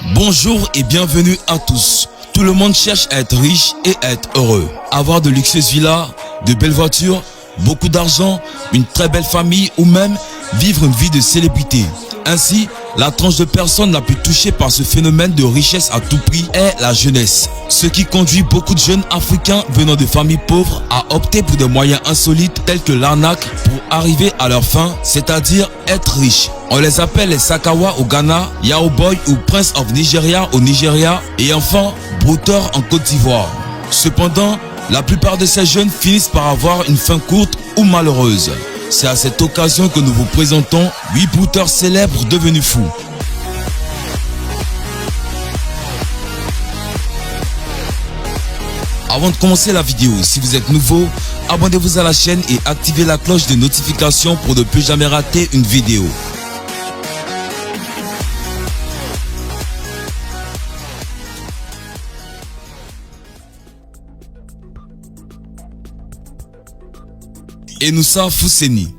Bonjour et bienvenue à tous. Tout le monde cherche à être riche et à être heureux. Avoir de luxueuses villas, de belles voitures, beaucoup d'argent, une très belle famille ou même vivre une vie de célébrité. Ainsi, la tranche de personnes la plus touchée par ce phénomène de richesse à tout prix est la jeunesse. Ce qui conduit beaucoup de jeunes africains venant de familles pauvres à opter pour des moyens insolites tels que l'arnaque pour arriver à leur fin, c'est-à-dire être riches. On les appelle les Sakawa au Ghana, Yao Boy ou Prince of Nigeria au Nigeria et enfin Brouteur en Côte d'Ivoire. Cependant, la plupart de ces jeunes finissent par avoir une fin courte ou malheureuse. C'est à cette occasion que nous vous présentons 8 brouteurs célèbres devenus fous. Avant de commencer la vidéo, si vous êtes nouveau, abonnez-vous à la chaîne et activez la cloche de notification pour ne plus jamais rater une vidéo. Enoussa Fousseni.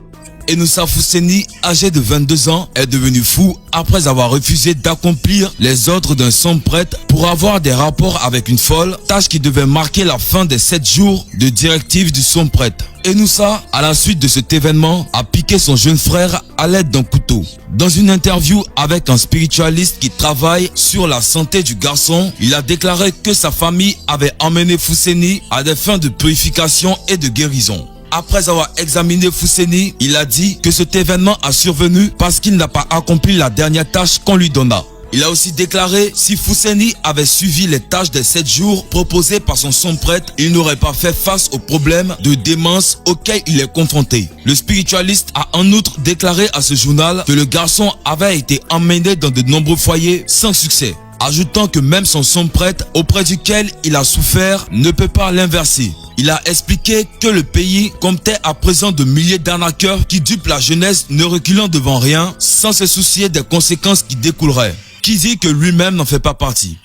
Enoussa Fousseni, âgé de 22 ans, est devenu fou après avoir refusé d'accomplir les ordres d'un sombre prêtre pour avoir des rapports avec une folle, tâche qui devait marquer la fin des 7 jours de directive du sombre prêtre. Enoussa, à la suite de cet événement, a piqué son jeune frère à l'aide d'un couteau. Dans une interview avec un spiritualiste qui travaille sur la santé du garçon, il a déclaré que sa famille avait emmené Fousseni à des fins de purification et de guérison. Après avoir examiné Fousseni, il a dit que cet événement a survenu parce qu'il n'a pas accompli la dernière tâche qu'on lui donna. Il a aussi déclaré si Fousseni avait suivi les tâches des 7 jours proposées par son sombre prêtre, il n'aurait pas fait face aux problèmes de démence auxquels il est confronté. Le spiritualiste a en outre déclaré à ce journal que le garçon avait été emmené dans de nombreux foyers sans succès, ajoutant que même son sombre prêtre auprès duquel il a souffert ne peut pas l'inverser. Il a expliqué que le pays comptait à présent de milliers d'arnaqueurs qui dupent la jeunesse ne reculant devant rien sans se soucier des conséquences qui découleraient. Qui dit que lui-même n'en fait pas partie.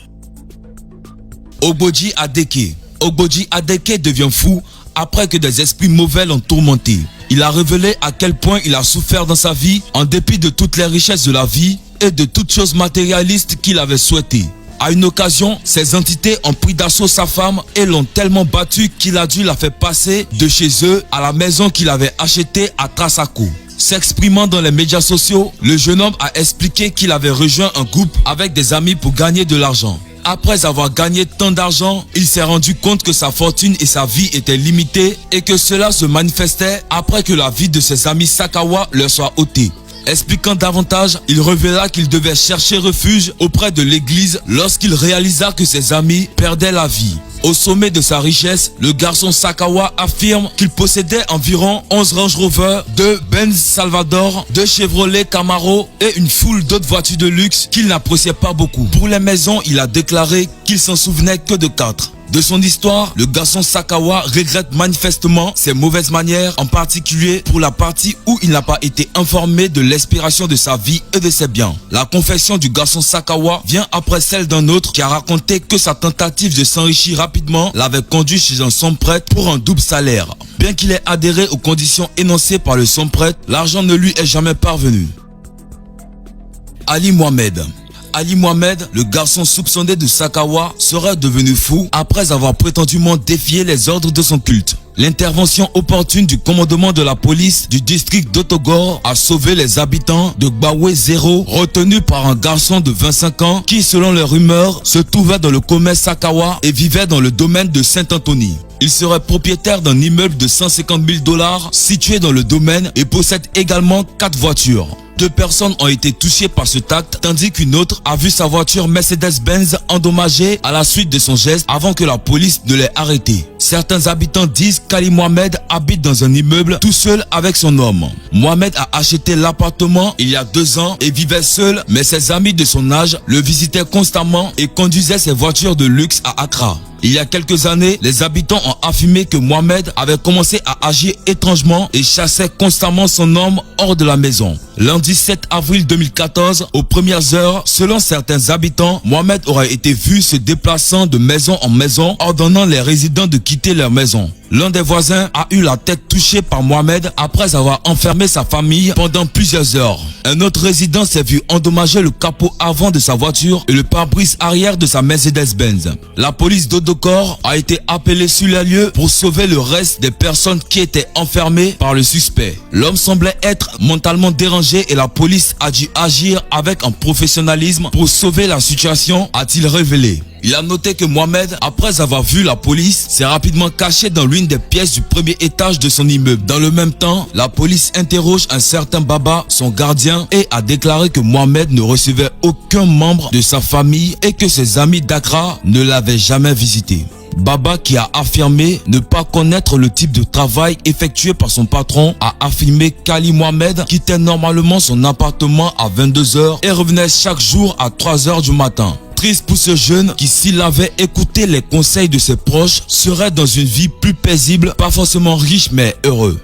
Ogboji Adeke. Ogboji Adeke devient fou après que des esprits mauvais l'ont tourmenté. Il a révélé à quel point il a souffert dans sa vie en dépit de toutes les richesses de la vie et de toutes choses matérialistes qu'il avait souhaitées. À une occasion, ces entités ont pris d'assaut sa femme et l'ont tellement battu qu'il a dû la faire passer de chez eux à la maison qu'il avait achetée à Trasako. S'exprimant dans les médias sociaux, le jeune homme a expliqué qu'il avait rejoint un groupe avec des amis pour gagner de l'argent. Après avoir gagné tant d'argent, il s'est rendu compte que sa fortune et sa vie étaient limitées et que cela se manifestait après que la vie de ses amis Sakawa leur soit ôtée. Expliquant davantage, il révéla qu'il devait chercher refuge auprès de l'église lorsqu'il réalisa que ses amis perdaient la vie. Au sommet de sa richesse, le garçon Sakawa affirme qu'il possédait environ 11 Range Rover, 2 Benz Salvador, 2 Chevrolet Camaro et une foule d'autres voitures de luxe qu'il n'appréciait pas beaucoup. Pour les maisons, il a déclaré qu'il s'en souvenait que de 4. De son histoire, le garçon Sakawa regrette manifestement ses mauvaises manières, en particulier pour la partie où il n'a pas été informé de l'expiration de sa vie et de ses biens. La confession du garçon Sakawa vient après celle d'un autre qui a raconté que sa tentative de s'enrichir rapidement l'avait conduit chez un sombre prêtre pour un double salaire. Bien qu'il ait adhéré aux conditions énoncées par le sombre prêtre, l'argent ne lui est jamais parvenu. Ali Mohamed. Ali Mohamed, le garçon soupçonné de Sakawa, serait devenu fou après avoir prétendument défié les ordres de son culte. L'intervention opportune du commandement de la police du district d'Otogor a sauvé les habitants de Gbawe 0, retenus par un garçon de 25 ans qui, selon les rumeurs, se trouvait dans le commerce Sakawa et vivait dans le domaine de Saint-Anthony. Il serait propriétaire d'un immeuble de 150 000 $ situé dans le domaine et possède également 4 voitures. 2 personnes ont été touchées par cet acte, tandis qu'une autre a vu sa voiture Mercedes-Benz endommagée à la suite de son geste avant que la police ne l'ait arrêté. Certains habitants disent qu'Ali Mohamed habite dans un immeuble tout seul avec son homme. Mohamed a acheté l'appartement il y a 2 ans et vivait seul, mais ses amis de son âge le visitaient constamment et conduisaient ses voitures de luxe à Accra. Il y a quelques années, les habitants ont affirmé que Mohamed avait commencé à agir étrangement et chassait constamment son homme hors de la maison. Lundi 7 avril 2014, aux premières heures, selon certains habitants, Mohamed aurait été vu se déplaçant de maison en maison, ordonnant les résidents de quitter leur maison. L'un des voisins a eu la tête touchée par Mohamed après avoir enfermé sa famille pendant plusieurs heures. Un autre résident s'est vu endommager le capot avant de sa voiture et le pare-brise arrière de sa Mercedes-Benz. La police d'Odokor a été appelée sur les lieux pour sauver le reste des personnes qui étaient enfermées par le suspect. L'homme semblait être mentalement dérangé et la police a dû agir avec un professionnalisme pour sauver la situation, a-t-il révélé. Il a noté que Mohamed, après avoir vu la police, s'est rapidement caché dans l'une des pièces du premier étage de son immeuble. Dans le même temps, la police interroge un certain Baba, son gardien, et a déclaré que Mohamed ne recevait aucun membre de sa famille et que ses amis d'Accra ne l'avaient jamais visité. Baba, qui a affirmé ne pas connaître le type de travail effectué par son patron, a affirmé qu'Ali Mohamed quittait normalement son appartement à 22 h et revenait chaque jour à 3 h du matin. Triste pour ce jeune qui, s'il avait écouté les conseils de ses proches, serait dans une vie plus paisible, pas forcément riche mais heureux.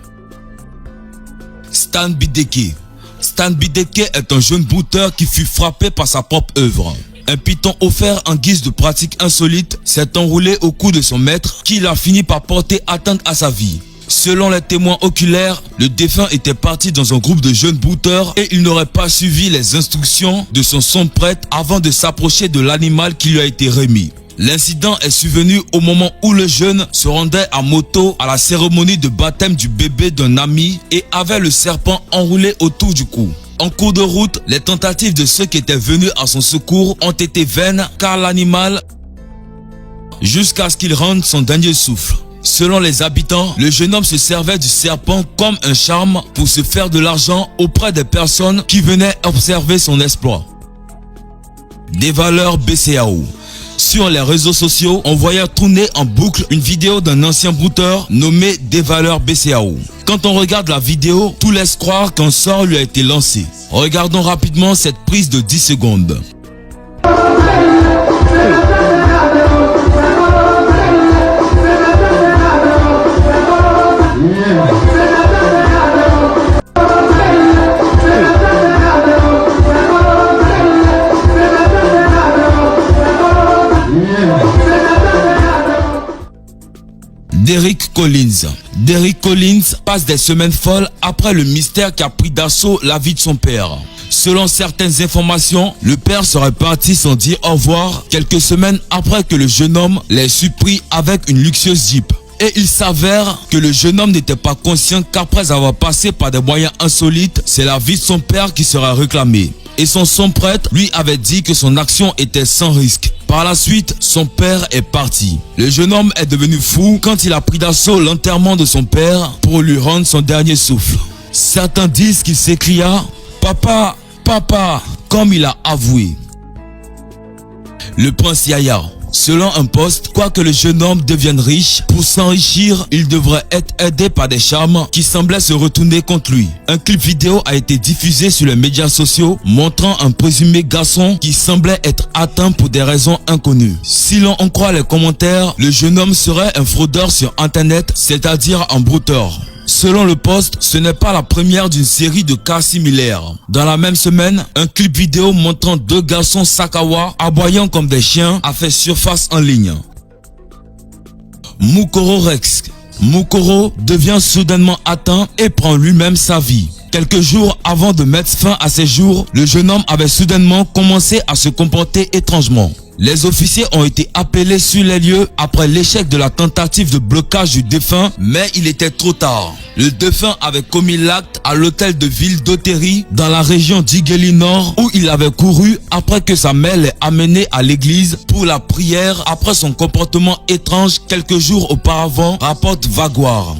Stan Bideke. Stan Bideke est un jeune brouteur qui fut frappé par sa propre œuvre. Un python offert en guise de pratique insolite s'est enroulé au cou de son maître qui l'a fini par porter atteinte à sa vie. Selon les témoins oculaires, le défunt était parti dans un groupe de jeunes brouteurs et il n'aurait pas suivi les instructions de son sombre prêtre avant de s'approcher de l'animal qui lui a été remis. L'incident est survenu au moment où le jeune se rendait à moto à la cérémonie de baptême du bébé d'un ami et avait le serpent enroulé autour du cou. En cours de route, les tentatives de ceux qui étaient venus à son secours ont été vaines car l'animal, jusqu'à ce qu'il rende son dernier souffle. Selon les habitants, le jeune homme se servait du serpent comme un charme pour se faire de l'argent auprès des personnes qui venaient observer son exploit. Des valeurs BCAO. Sur les réseaux sociaux, on voyait tourner en boucle une vidéo d'un ancien brouteur nommé Des valeurs BCAO. Quand on regarde la vidéo, tout laisse croire qu'un sort lui a été lancé. Regardons rapidement cette prise de 10 secondes. Derrick Collins. Derrick Collins passe des semaines folles après le mystère qui a pris d'assaut la vie de son père. Selon certaines informations, le père serait parti sans dire au revoir quelques semaines après que le jeune homme l'ait surpris avec une luxueuse Jeep. Et il s'avère que le jeune homme n'était pas conscient qu'après avoir passé par des moyens insolites, c'est la vie de son père qui sera réclamée. Et son sombre prêtre lui avait dit que son action était sans risque. Par la suite, son père est parti. Le jeune homme est devenu fou quand il a pris d'assaut l'enterrement de son père pour lui rendre son dernier souffle. Certains disent qu'il s'écria « Papa, papa », comme il a avoué. Le prince Yaya. Selon un post, quoique le jeune homme devienne riche, pour s'enrichir, il devrait être aidé par des charmes qui semblaient se retourner contre lui. Un clip vidéo a été diffusé sur les médias sociaux montrant un présumé garçon qui semblait être atteint pour des raisons inconnues. Si l'on en croit les commentaires, le jeune homme serait un fraudeur sur internet, c'est-à-dire un brouteur. Selon le post, ce n'est pas la première d'une série de cas similaires. Dans la même semaine, un clip vidéo montrant deux garçons Sakawa aboyant comme des chiens a fait surface en ligne. Mukoro Rex. Mukoro devient soudainement atteint et prend lui-même sa vie. Quelques jours avant de mettre fin à ses jours, le jeune homme avait soudainement commencé à se comporter étrangement. Les officiers ont été appelés sur les lieux après l'échec de la tentative de blocage du défunt, mais il était trop tard. Le défunt avait commis l'acte à l'hôtel de ville d'Oteri dans la région d'Igeli Nord où il avait couru après que sa mère l'ait amené à l'église pour la prière après son comportement étrange quelques jours auparavant, rapporte Vaguard.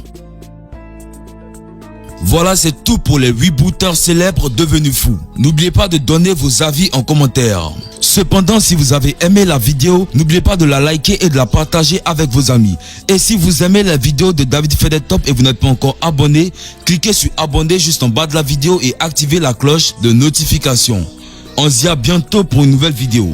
Voilà, c'est tout pour les 8 brouteurs célèbres devenus fous. N'oubliez pas de donner vos avis en commentaire. Cependant, si vous avez aimé la vidéo, n'oubliez pas de la liker et de la partager avec vos amis. Et si vous aimez la vidéo de David Fede Top et vous n'êtes pas encore abonné, cliquez sur abonner juste en bas de la vidéo et activez la cloche de notification. On se dit à bientôt pour une nouvelle vidéo.